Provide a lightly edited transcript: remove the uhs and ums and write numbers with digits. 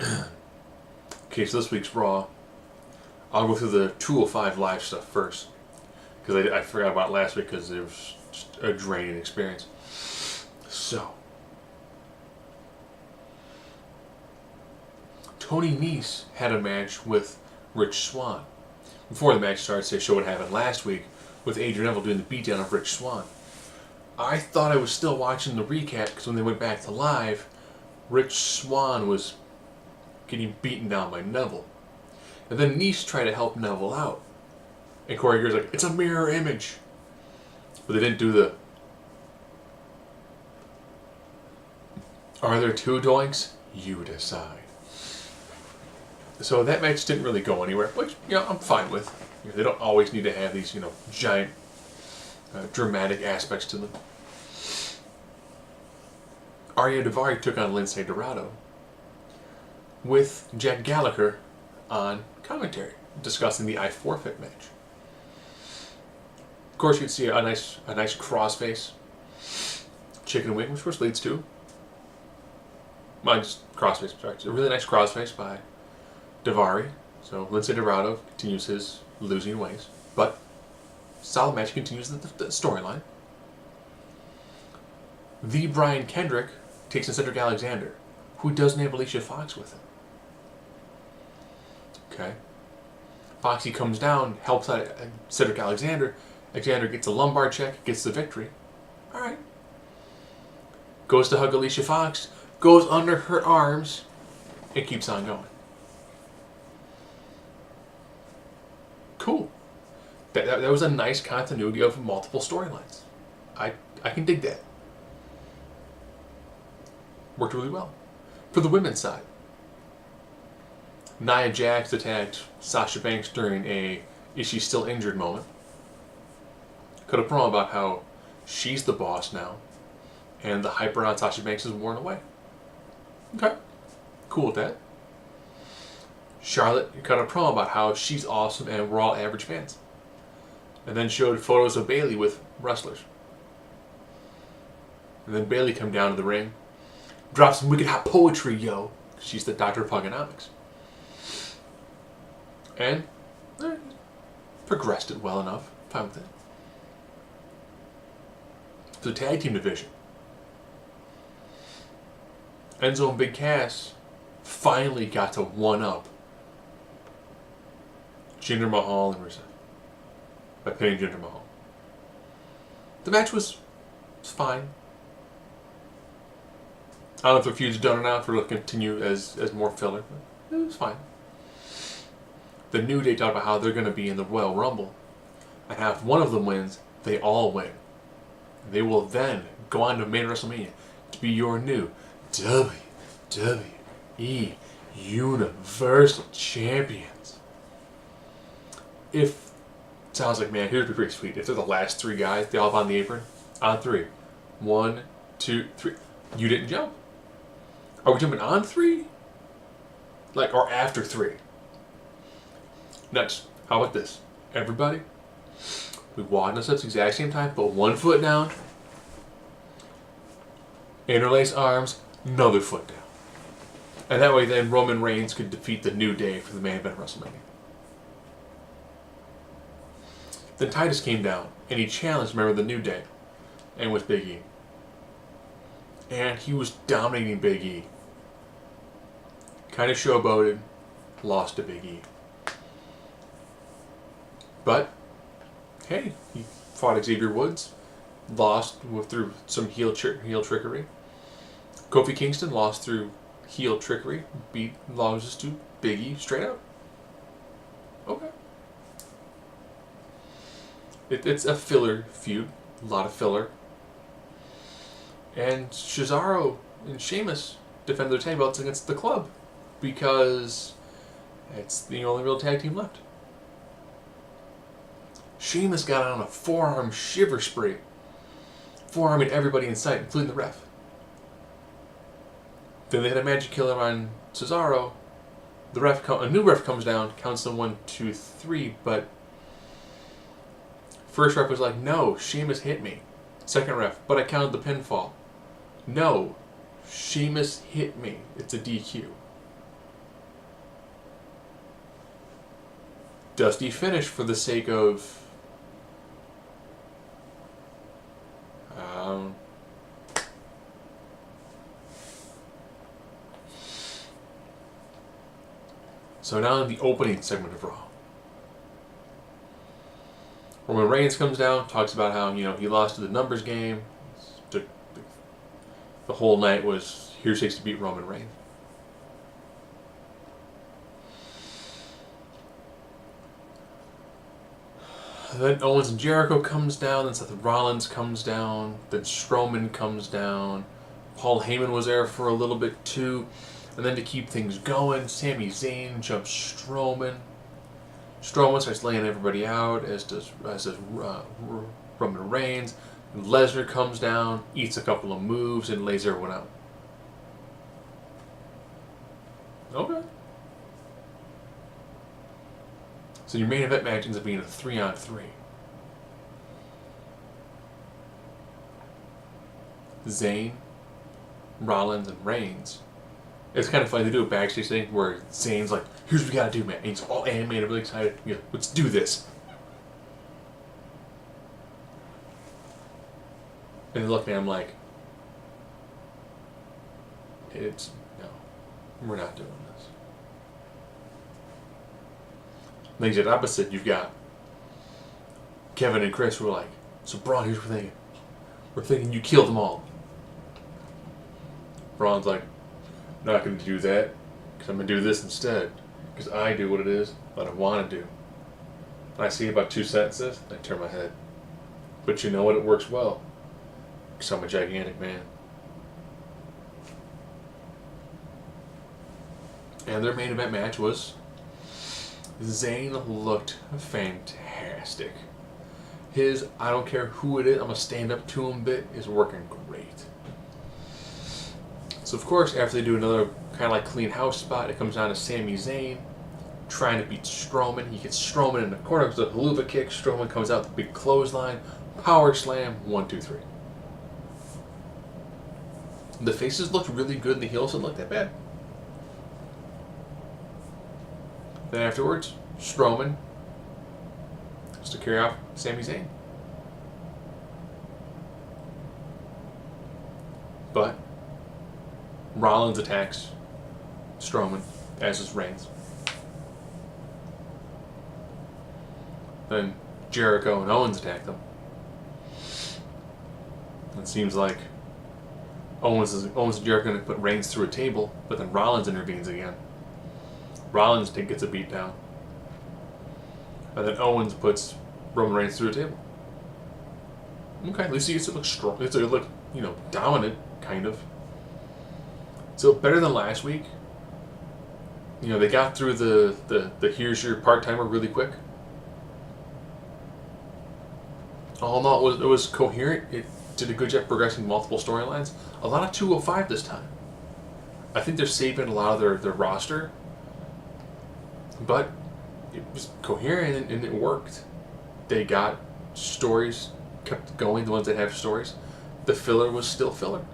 Okay, so this week's Raw. I'll go through the 205 live stuff first. Because I forgot about last week because it was just a draining experience. So, Tony Nese had a match with Rich Swann. Before the match starts, they show what happened last week with Adrian Neville doing the beatdown of Rich Swann. I thought I was still watching the recap because when they went back to live, Rich Swann was getting beaten down by Neville. And then Nese tried to help Neville out. And Corey Graves like, it's a mirror image. But they didn't do the... Are there two doinks? You decide. So that match didn't really go anywhere, which, I'm fine with. They don't always need to have these, giant, dramatic aspects to them. Arya Daivari took on Lince Dorado with Jack Gallagher on commentary, discussing the I Forfeit match. Of course, you can see a nice crossface, chicken wing, which of course leads to mine's crossface. Sorry, it's a really nice crossface by Daivari. So Lince Dorado continues his losing ways, but solid match continues the storyline. The Brian Kendrick takes in Cedric Alexander, who doesn't have Alicia Fox with him. Okay. Foxy comes down, helps out Cedric Alexander. Alexander gets a lumbar check, gets the victory. Alright. Goes to hug Alicia Fox, goes under her arms, and keeps on going. Cool. That was a nice continuity of multiple storylines. I can dig that. Worked really well. For the women's side, Nia Jax attacked Sasha Banks during a "is she still injured" moment. Cut a promo about how she's the boss now, and the hype around Sasha Banks is worn away. Okay, cool with that. Charlotte cut a promo about how she's awesome and we're all average fans, and then showed photos of Bayley with wrestlers. And then Bayley come down to the ring, drops some wicked hot poetry, yo. She's the Doctor of Thugonomics. And progressed it well enough. Fine with it. The tag team division, Enzo and Big Cass finally got to one-up Jinder Mahal and Rusev by pinning Jinder Mahal. The match was fine. I don't know if the feud's done or not, if we're going to continue as more filler, but it was fine. The New Day talked about how they're going to be in the Royal Rumble, and if one of them wins, they all win. They will then go on to main WrestleMania to be your new WWE Universal Champions. If, sounds like, man, here's pretty sweet. If they're the last three guys, they all have on the apron, on three. 1, 2, 3. You didn't jump. Are we jumping on 3? Or after 3? Next, how about this? Everybody, we walk in the steps at the exact same time, put one foot down, interlace arms, another foot down. And that way then Roman Reigns could defeat the New Day for the main event of WrestleMania. Then Titus came down, and he challenged, remember, the New Day, and with Big E. And he was dominating Big E. Kind of showboated, lost to Big E. But, hey, he fought Xavier Woods, lost through some heel trickery. Kofi Kingston lost through heel trickery, loses to Big E straight up. Okay. It's a filler feud, a lot of filler. And Cesaro and Sheamus defend their tag belts against the Club because it's the only real tag team left. Sheamus got on a forearm shiver spree, forearming everybody in sight, including the ref. Then they had a magic killer on Cesaro. A new ref comes down, counts them 1, 2, 3, but first ref was like, no, Sheamus hit me. Second ref, but I counted the pinfall. No, Sheamus hit me. It's a DQ. dusty finish for the sake of so now in the opening segment of Raw, Roman Reigns comes down, talks about how, he lost to the numbers game. The whole night was here's takes to beat Roman Reigns. Then Owens and Jericho comes down, then Seth Rollins comes down, then Strowman comes down. Paul Heyman was there for a little bit too. And then to keep things going, Sami Zayn jumps Strowman. Strowman starts laying everybody out, as does Roman Reigns. And Lesnar comes down, eats a couple of moves, and lays everyone out. Okay. So your main event match ends up being a 3-on-3. Zayn, Rollins, and Reigns. It's kind of funny, they do a backstage thing where Zayn's like, here's what we gotta do, man. And he's all animated, really excited. Let's do this. And they look at him like, no, we're not doing this. And then he's at opposite, you've got Kevin and Chris who are like, so Braun, here's what we're thinking. We're thinking you killed them all. Braun's like, not going to do that, because I'm going to do this instead, because I do what it is that I want to do. And I see about 2 sentences, and I turn my head. But you know what? It works well, because I'm a gigantic man. And their main event match was Zayn looked fantastic. His I don't care who it is, I'm going to stand up to him bit is working great. So of course, after they do another kind of like clean house spot, it comes down to Sami Zayn trying to beat Strowman. He gets Strowman in the corner with the haluva kick. Strowman comes out with the big clothesline, power slam, 1, 2, 3. The faces looked really good, and the heels didn't look that bad. Then afterwards, Strowman has to carry off Sami Zayn. But Rollins attacks Strowman, as does Reigns. Then Jericho and Owens attack them. It seems like Owens and Jericho are going to put Reigns through a table, but then Rollins intervenes again. Rollins gets a beat down. And then Owens puts Roman Reigns through a table. Okay, at least he gets to look strong. It's to look, dominant, kind of. So better than last week. They got through the here's your part-timer really quick. All in all, it was coherent. It did a good job progressing multiple storylines. A lot of 205 this time. I think they're saving a lot of their roster. But it was coherent and it worked. They got stories, kept going, the ones that have stories. The filler was still filler.